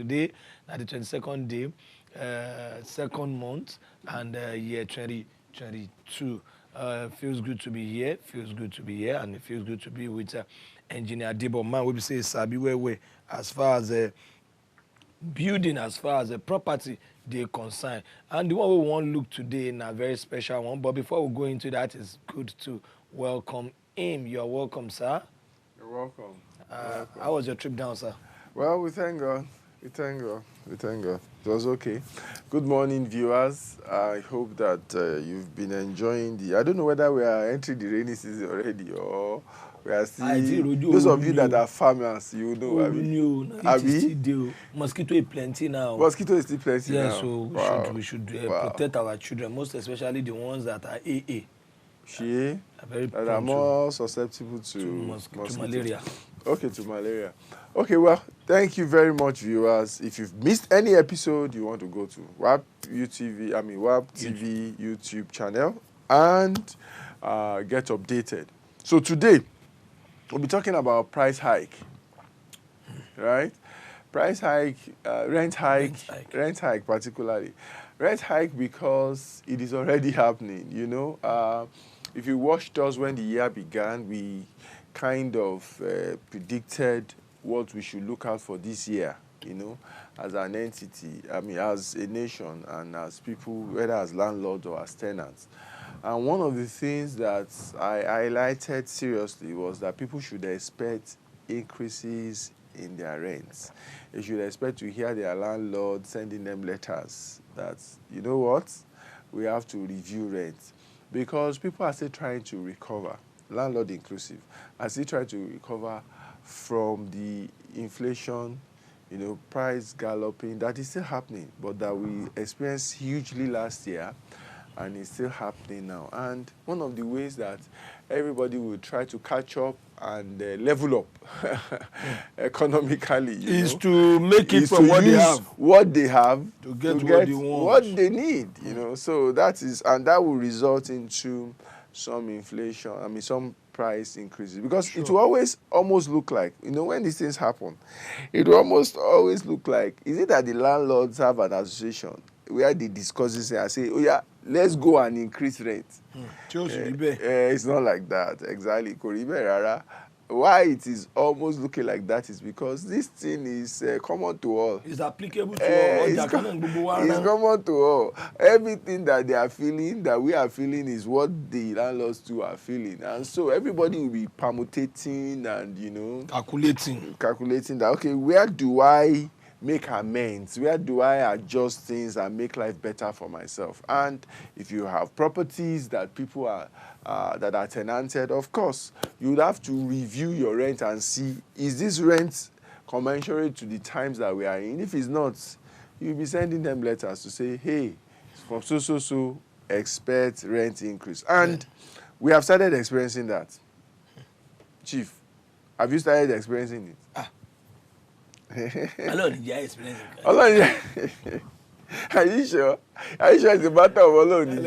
today, at the 22nd day, second month, and year 2022. Feels good to be here. Feels good to be here, and it feels good to be with Engineer Debo. Man, we say Sabi way as far as building, as far as the property they concern. And the one we want to look today in a very special one. But before we go into that, it's good to welcome him. You're welcome, sir. You're welcome. How was your trip down, sir? Well, we thank God. We thank God. We thank God. It was okay. Good morning, viewers. I hope that you've been enjoying I don't know whether we are entering the rainy season already or we are still... Those of you that are farmers, you know. Mosquito is plenty now. Mosquito is still plenty now. Yeah, so we should protect our children, most especially the ones that are AA. That are more susceptible to malaria. Okay, to malaria. Okay, well, thank you very much, viewers. If you've missed any episode, you want to go to WAP TV YouTube channel and get updated. So today, we'll be talking about price hike, right? Price hike, rent hike particularly. Rent hike because it is already happening, you know. If you watched us when the year began, we kind of predicted what we should look out for this year, you know, as an entity, as a nation and as people, whether as landlords or as tenants. And one of the things that I highlighted seriously was that people should expect increases in their rents. They should expect to hear their landlord sending them letters that, you know what, we have to review rent. Because people are still trying to recover, landlord inclusive, are still trying to recover from the inflation, you know, price galloping that is still happening, but that we experienced hugely last year and it's still happening now. And one of the ways that everybody will try to catch up and level up economically is to make it from what they have to get what they want, what they need, you know. So that is, and that will result into some inflation, some price increases, because it will always almost look like, you know, when these things happen, it will almost always look like, is it that the landlords have an association where they discuss this and say, oh yeah, let's go and increase rent? It's not like that, exactly. Why it is almost looking like that is because this thing is common to all. It's applicable to all. It's common to all. Everything that they are feeling, that we are feeling, is what the landlords too are feeling. And so everybody will be permutating and, you know, calculating that, okay, where do I make amends? Where do I adjust things and make life better for myself? And if you have properties that people are that are tenanted, of course, you would have to review your rent and see, is this rent commensurate to the times that we are in? If it's not, you'll be sending them letters to say, hey, from so, expect rent increase. And we have started experiencing that. Chief, have you started experiencing it? Are you sure? Are you sure it's a matter of alone?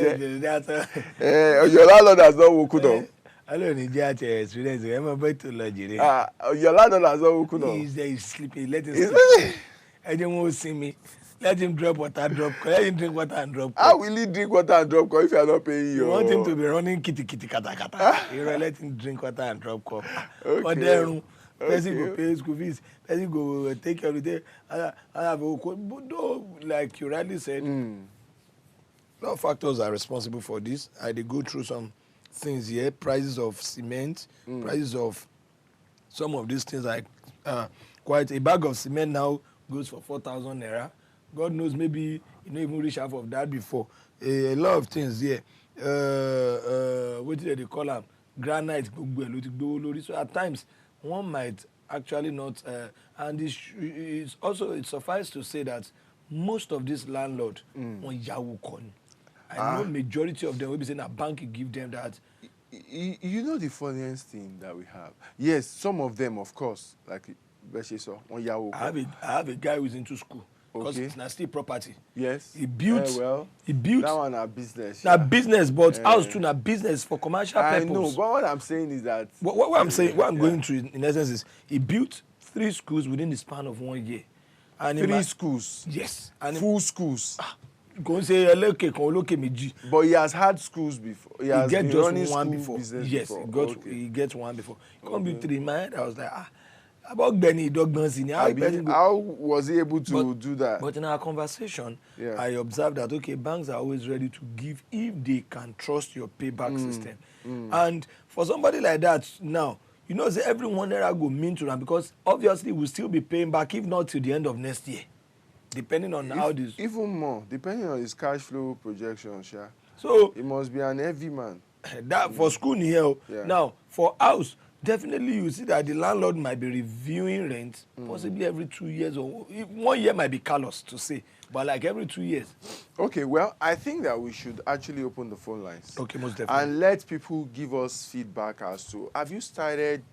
Your landlord has not woken up. Experience. Your landlord has not woken up. He's sleeping. Let him sleep. I don't want to see me. Let him drop water, drop. Let him drink water and drop. How will he drink water and drop if you are not paying you? You want him to be running kitty kata kata. You let him drink water and drop cup. Okay. But then, person go pay school fees. Person go take care of the day. I have a but though, like you rightly said, a lot of factors are responsible for this. They go through some things here. Prices of cement, prices of some of these things like quite a bag of cement now goes for 4,000 naira. God knows, maybe you know even reach half of that before. A lot of things here. What do they call them? Granite. So at times one might actually not. And it's also, it suffices to say that most of these landlords on Yahoo Con. I know majority of them will be saying a bank give them that. You know the funniest thing that we have? Yes, some of them, of course, like on Yahoo. I have a guy who's into school. Because it's not still property. Yes. He built. That one a business. Not business, but house too not business for commercial purpose. I know, but what I'm saying is that. What I'm saying, what I'm going through in essence is he built 3 schools within the span of 1 year. And 3 schools. Yes. And full schools. Go say eleke kan oloke meji. But he has had schools before. He has get been just running one school before. business Yes, before. he gets one before. Come be 3 in my head, I was like, about Benny Dogman Senior. How was he able to do that? But in our conversation, I observed that, okay, banks are always ready to give if they can trust your payback system. And for somebody like that now, you know, say every 1 naira go mean to them because obviously we'll still be paying back, if not till the end of next year, depending on how this. Even more, depending on his cash flow projections, sure. So he must be an heavy man. That for school here. Now for house, definitely you see that the landlord might be reviewing rent possibly every 2 years, or 1 year might be callous to say, but like every 2 years. Okay, well, I think that we should actually open the phone lines. Okay, most definitely. And let people give us feedback as to, have you started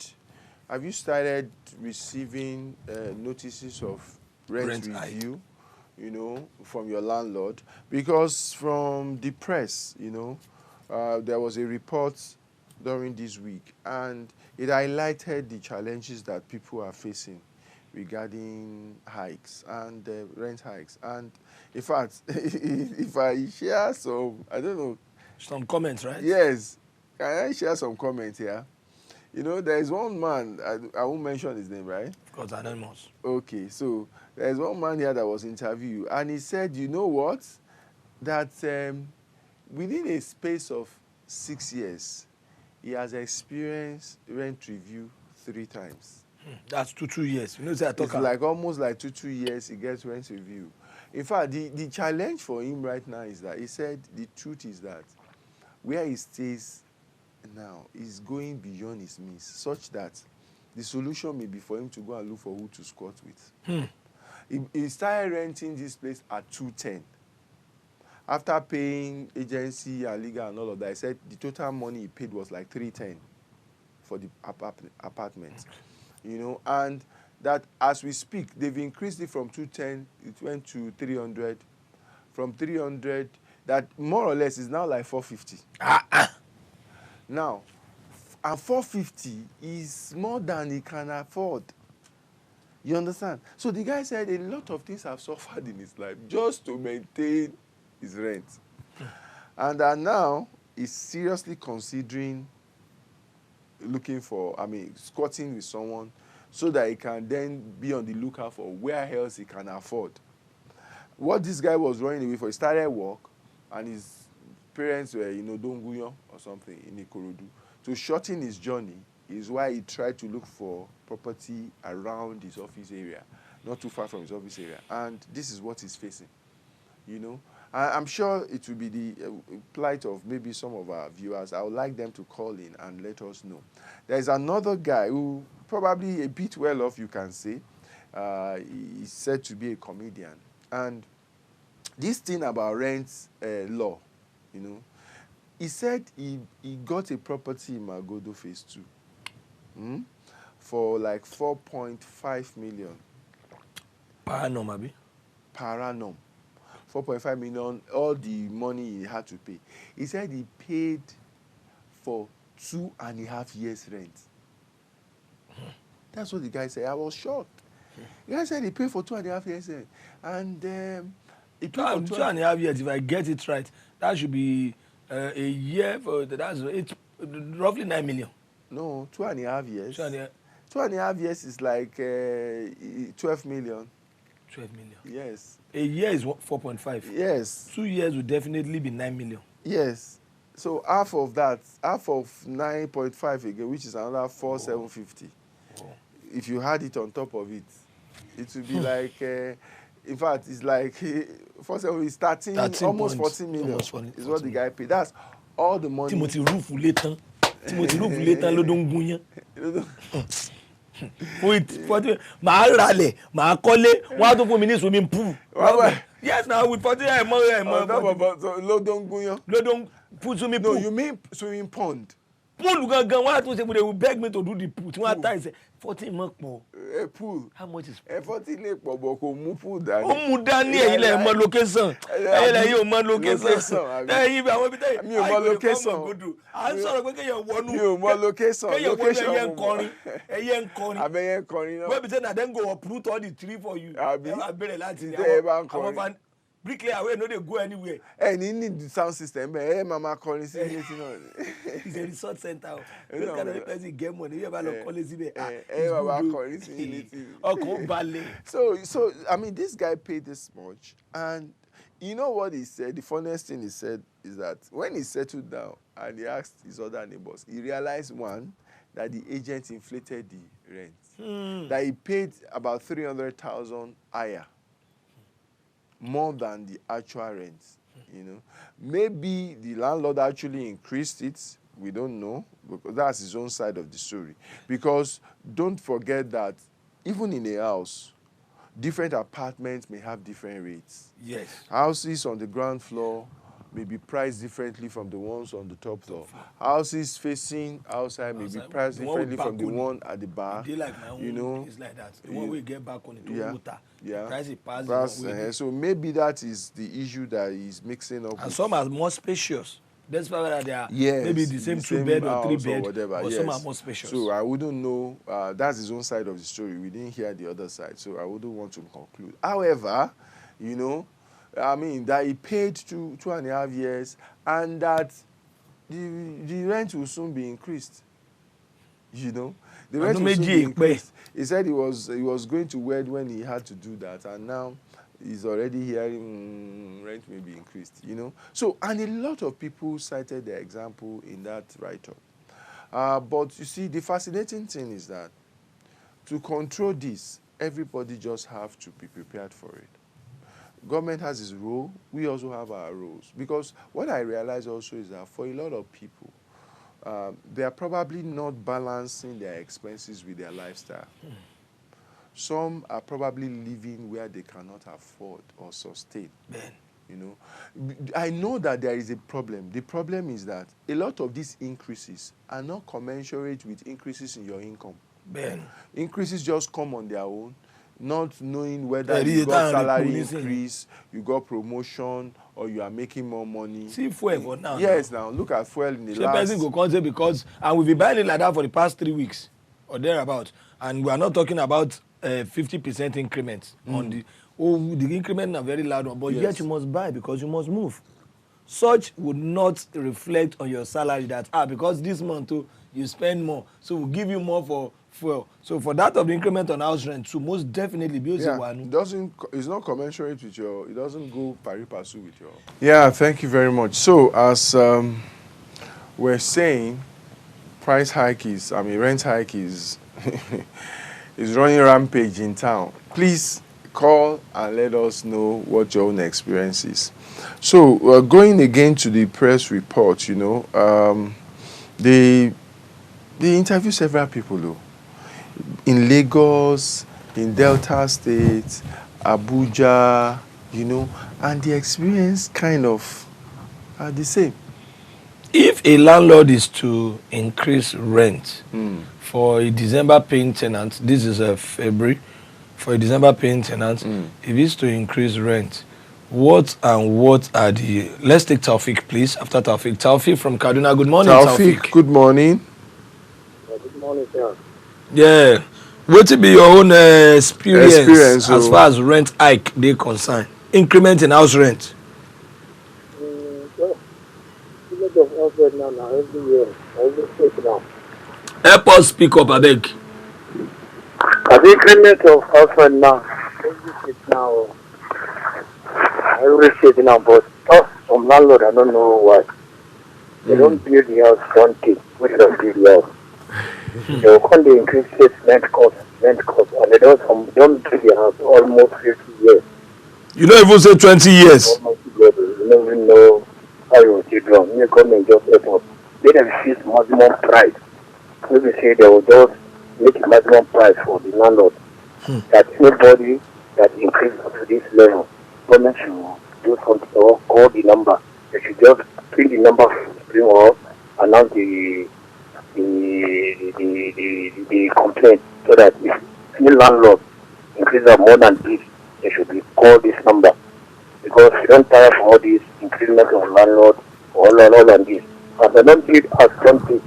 receiving notices of rent review, you know, from your landlord? Because from the press, you know, there was a report during this week, and it highlighted the challenges that people are facing regarding hikes and rent hikes. And in fact, if I share some, I don't know. Some comments, right? Yes. Can I share some comments here? You know, there is one man, I won't mention his name, right? Of course, anonymous. Okay, so there's one man here that was interviewed, and he said, you know what? That within a space of 6 years, he has experienced rent review 3 times. That's 2 years. You know, say I talk it's like almost like 2 years he gets rent review. In fact, the challenge for him right now is that he said the truth is that where he stays now is going beyond his means, such that the solution may be for him to go and look for who to squat with. He started renting this place at 210. After paying agency and legal and all of that, he said the total money he paid was like 310 for the apartment. You know, and that as we speak, they've increased it from 210, it went to 300. From 300, that more or less is now like 450. Now, and 450 is more than he can afford. You understand? So the guy said a lot of things have suffered in his life just to maintain his rent. And that now he's seriously considering looking for, squatting with someone so that he can then be on the lookout for where else he can afford. What this guy was running away for, he started work, and his parents were, Donguyon or something in Ikorodu. To shorten his journey is why he tried to look for property around his office area, not too far from his office area. And this is what he's facing, I'm sure it will be the plight of maybe some of our viewers. I would like them to call in and let us know. There's another guy who probably a bit well off, you can say. He's said to be a comedian. And this thing about rent law, he said he got a property in Magodo Phase 2 for like 4.5 million. Per annum, abi? Per annum. 4.5 million, all the money he had to pay. He said he paid for 2.5 years rent. That's what the guy said. I was shocked. The guy said he paid for 2.5 years rent. And he paid for 2.5 years, if I get it right, that should be a year, it's roughly 9 million. No, 2.5 years. 2.5 years is like 12 million. 12 million. Yes. A year is 4.5. Yes. 2 years would definitely be 9 million. Yes. So half of that, half of 9.5 again, which is another 4,750. If you had it on top of it, it would be like, in fact, it's like 4,750 is 13 almost 14 million. Almost 40, is what the guy paid. That's all the money. Timothy roof later. Ló dún gúnyán. Màá ralẹ̀, màá kọ́lé, wọ́n á tún fún mi ní swimming pool. Yes, now with 40 Ló dún gúnyán. Ló dún put swimming pool. No, you mean swimming pond. Pool gangan why to say they will beg me to do the pool. One time say 14 months more. A pool. How much is pool? 14 lè pọ̀ bọ̀ kò mú pool dání. Ó mú dání ẹ̀yin lẹ mọ location. Ẹ̀yin lẹ yóò mọ location. Ẹ̀yin bí àwọn bí tẹ́ mi ò mọ location. À ń sọ̀rọ̀ pé kéèyàn wọnú. Mi ò mọ location. Kéèyàn wọnú ẹyẹ ń kọrin. Ẹyẹ ń kọrin. Abẹ́yẹ ń kọrin náà. Wọ́n bí sẹ́ni àdéhùn go uproot all the tree for you. Àbí? Ẹ máa bẹ̀rẹ̀ láti àwọn bricklayer wey no dey go anywhere. Ní need the sound system bẹ́ẹ̀ máa kọrin sí ilé tí náà. It's a resort center o. Those kind of person get money. Yóò bá lọ kọ́lé síbẹ̀. Máa kọrin sí ilé tí. Ọkàn balẹ̀. So I mean this guy paid this much, and you know what he said? The funniest thing he said is that when he settled down and he asked his other neighbors, he realized one, that the agent inflated the rent. That he paid about 300,000 higher. More than the actual rent, you know. Maybe the landlord actually increased it. We don't know, because that's his own side of the story. Because don't forget that even in a house, different apartments may have different rates. Yes. Houses on the ground floor may be priced differently from the ones on the top floor. Houses facing outside may be priced differently from the one at the back. Like my own, you know, it's like that. The one we get back on it, water. Yeah. Price it pass. So maybe that is the issue that is mixing up. And some are more spacious. That's why they are maybe the same 2-bed or 3-bed, or whatever. but some are more spacious. So I wouldn't know. That's his own side of the story. We didn't hear the other side, so I wouldn't want to conclude. However, you know, I mean, that he paid 2.5 years, and that the rent will soon be increased. You know, the rent will soon be increased. He said he was going to wed when he had to do that, and now he's already hearing rent may be increased. You know, so and a lot of people cited the example in that write-up. But you see, the fascinating thing is that to control this, everybody just have to be prepared for it. Government has its role. We also have our roles. Because what I realize also is that for a lot of people, they are probably not balancing their expenses with their lifestyle. Some are probably living where they cannot afford or sustain. You know, I know that there is a problem. The problem is that a lot of these increases are not commensurate with increases in your income. Increases just come on their own, not knowing whether you got salary increase, you got promotion, or you are making more money. See fuel for now. Yes, now look at fuel in the last. Person go come say because, and we've been buying it like that for the past 3 weeks or thereabout, and we are not talking about 50% increments on the. The increment are very loud one, but yet you must buy because you must move. Such would not reflect on your salary that because this month too you spend more, so we'll give you more for fuel. So for that of the increment on house rent, so most definitely it's not commensurate with your. It doesn't go pari passu with your. Yeah, thank you very much. So as we're saying, rent hike is is running rampage in town. Please call and let us know what your own experience is. So going again to the press report, you know, they interview several people though. In Lagos, in Delta State, Abuja, you know, and the experience kind of are the same. If a landlord is to increase rent for a December paying tenant, this is a February, for a December paying tenant, if it's to increase rent, what are the, let's take Taufik please, after Taufik. Taufik from Kaduna, good morning Taufik. Good morning. Good morning, sir. Yeah, what will be your own experience as far as rent hike they concern? Increment in house rent? Well, of house rent now every year, every state now. Help us speak up, I beg. The increment of house rent now, every state now, but some landlord, I don't know why. They don't build the house one thing, we don't build the house. They will come to increase rent cost, and they don't build the house almost 50 years. You don't even say 20 years. You don't even know how you will take wrong. You come and just set up. They don't fix maximum price. Maybe say they will just make a maximum price for the landlord. That anybody that increases to this level, government should do something or call the number. They should just print the number from the screen or announce the the complaint, so that if any landlord increases more than this, they should be called this number. Because you don't tire for all these increment of landlord, all and this. But they don't do it as something.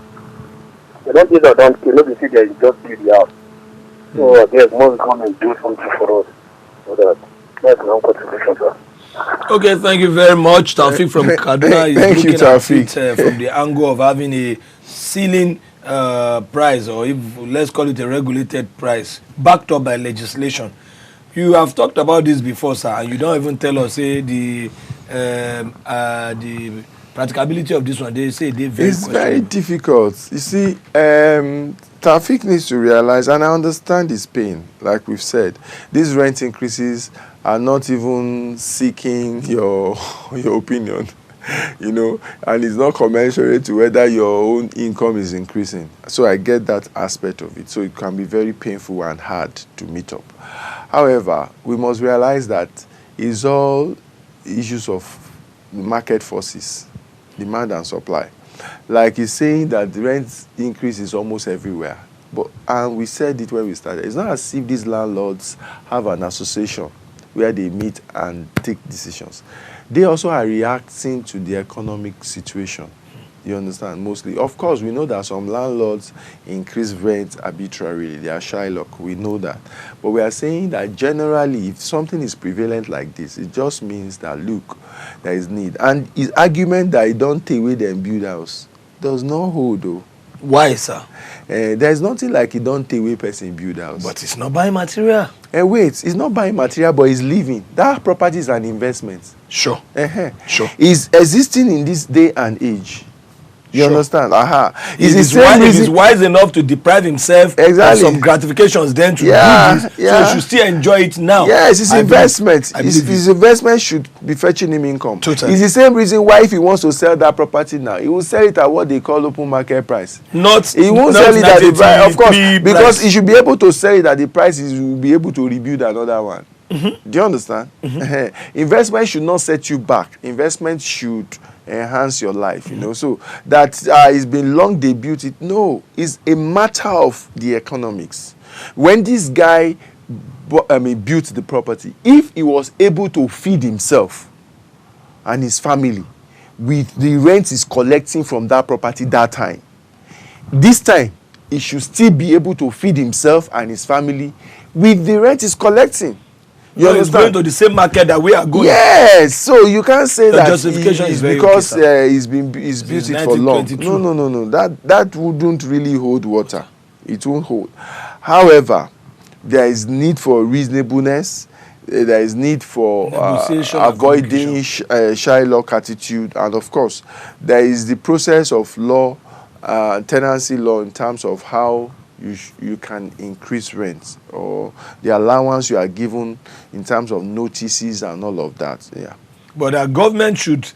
They don't do it as something. Let me see, they just build the house. So there's more come and do something for us. So that's my own contribution, sir. Okay, thank you very much. Taufik from Kaduna is looking at it from the angle of having a ceiling price, or if, let's call it a regulated price, backed up by legislation. You have talked about this before, sir, and you don't even tell us the practicability of this one. They say they very it's very difficult. You see, Taufik needs to realize, and I understand his pain, like we've said, these rent increases are not even seeking your opinion, you know, and it's not commensurate to whether your own income is increasing. So I get that aspect of it. So it can be very painful and hard to meet up. However, we must realize that it's all issues of market forces, demand and supply. Like he's saying that the rent increase is almost everywhere. And we said it when we started. It's not as if these landlords have an association where they meet and take decisions. They also are reacting to the economic situation. You understand? Mostly. Of course, we know that some landlords increase rent arbitrarily. They are Shylock. We know that. But we are saying that generally, if something is prevalent like this, it just means that, look, there is need. And his argument that it don't take away them build house does not hold, though. Why, sir? There is nothing like it don't take away person build house. But it's not buying material. Wait, it's not buying material, but it's living. That property is an investment. Sure. Sure. It's existing in this day and age. You understand? It is wise enough to deprive himself of some gratifications then to do this, so he should still enjoy it now. Yes, it's investment. His investment should be fetching him income. Totally. It's the same reason why if he wants to sell that property now, he will sell it at what they call open market price. He won't sell it at the price, of course, because he should be able to sell it at the price he will be able to rebuild another one. Do you understand? Investment should not set you back. Investment should enhance your life, you know. So that it's been long debuted. No, it's a matter of the economics. When this guy built the property, if he was able to feed himself and his family with the rent he's collecting from that property that time, this time he should still be able to feed himself and his family with the rent he's collecting. You understand? It's going to the same market that we are going. Yes, so you can't say that justification is because he's built it for long. No. That wouldn't really hold water. It won't hold. However, there is need for reasonableness. There is need for avoiding Shylock attitude, and of course, there is the process of law, tenancy law, in terms of how you can increase rents, or the allowance you are given in terms of notices and all of that. Yeah. But the government should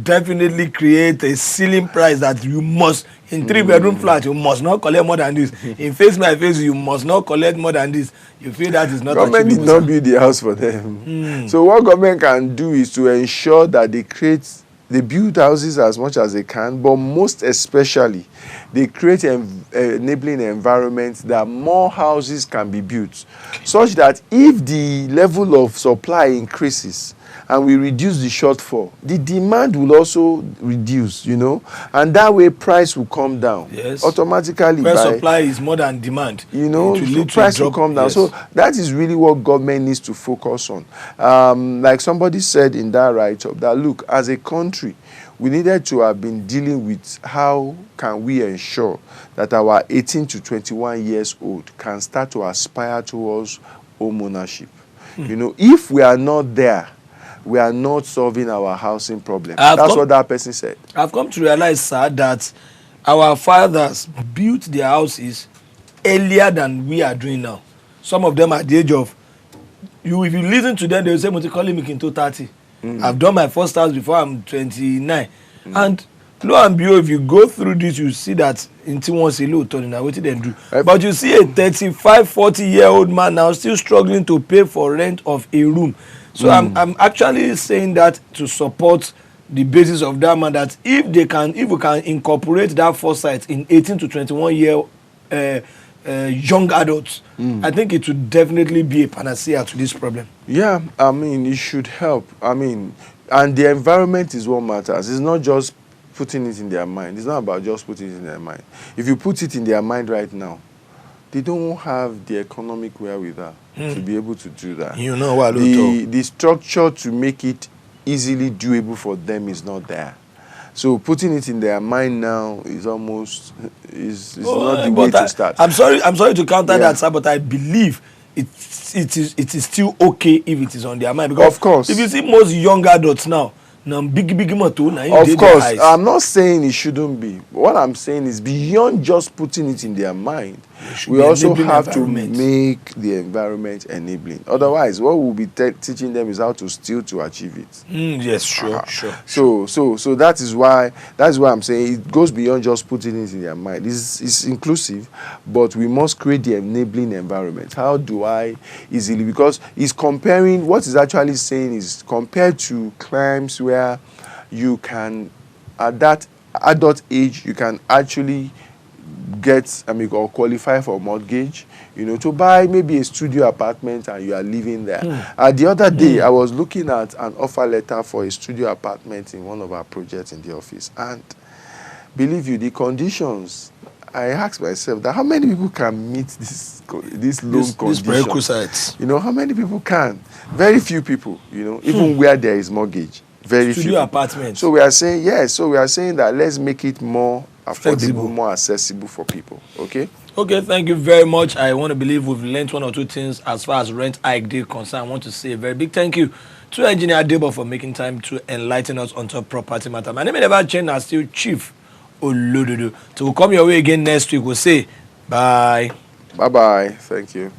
definitely create a ceiling price that you must, in 3-bedroom flat, you must not collect more than this. In face my face, you must not collect more than this. You feel that is not government did not build the house for them. So what government can do is to ensure that they build houses as much as they can, but most especially, they create an enabling environment that more houses can be built, such that if the level of supply increases and we reduce the shortfall, the demand will also reduce, you know, and that way price will come down. Yes. Automatically. When supply is more than demand, you know, so price will come down. Yes. So that is really what government needs to focus on. Like somebody said in that write-up, that look, as a country, we needed to have been dealing with how can we ensure that our 18 to 21 years old can start to aspire towards home ownership. You know, if we are not there, we are not solving our housing problem. That's what that person said. I've come to realize, sir, that our fathers built their houses earlier than we are doing now. Some of them at the age of, if you listen to them, they will say, "Mutikoli Mikinto 30. I've done my first house before I'm 29. And lo and behold, if you go through this, you see that until once a little turning out, what they do. But you see a 35, 40-year-old man now still struggling to pay for rent of a room. So I'm actually saying that to support the basis of that man, that if we can incorporate that foresight in 18 to 21 year young adults, I think it would definitely be a panacea to this problem. Yeah, I mean, it should help. I mean, and the environment is what matters. It's not just putting it in their mind. It's not about just putting it in their mind. If you put it in their mind right now, they don't have the economic wherewithal to be able to do that. You know what? The structure to make it easily doable for them is not there. So putting it in their mind now is almost not the way to start. I'm sorry to counter that, sir, but I believe it is still okay if it is on their mind, because of course, if you see most young adults now big motor now, of course, I'm not saying it shouldn't be. What I'm saying is, beyond just putting it in their mind, we also have to make the environment enabling. Otherwise, what we'll be teaching them is how to steal to achieve it. Yes, sure. So that is why I'm saying it goes beyond just putting it in their mind. It's inclusive, but we must create the enabling environment. How do I easily? Because it's comparing. What it's actually saying is, compared to crimes where you can, at that adult age, you can actually get, or qualify for a mortgage, to buy maybe a studio apartment and you are living there. The other day, I was looking at an offer letter for a studio apartment in one of our projects in the office, and believe you, the conditions, I asked myself that how many people can meet this loan condition? These prerequisites. How many people can? Very few people, even where there is mortgage. Very few. Studio apartments. So we are saying, that let's make it more affordable, more accessible for people. Okay, thank you very much. I want to believe we've learned one or two things as far as rent hike is concerned. I want to say a very big thank you to Engineer Debo for making time to enlighten us on top property matter. My name is never changed. I'm still Chief Olododo. So we'll come your way again next week. We'll say bye. Bye-bye. Thank you.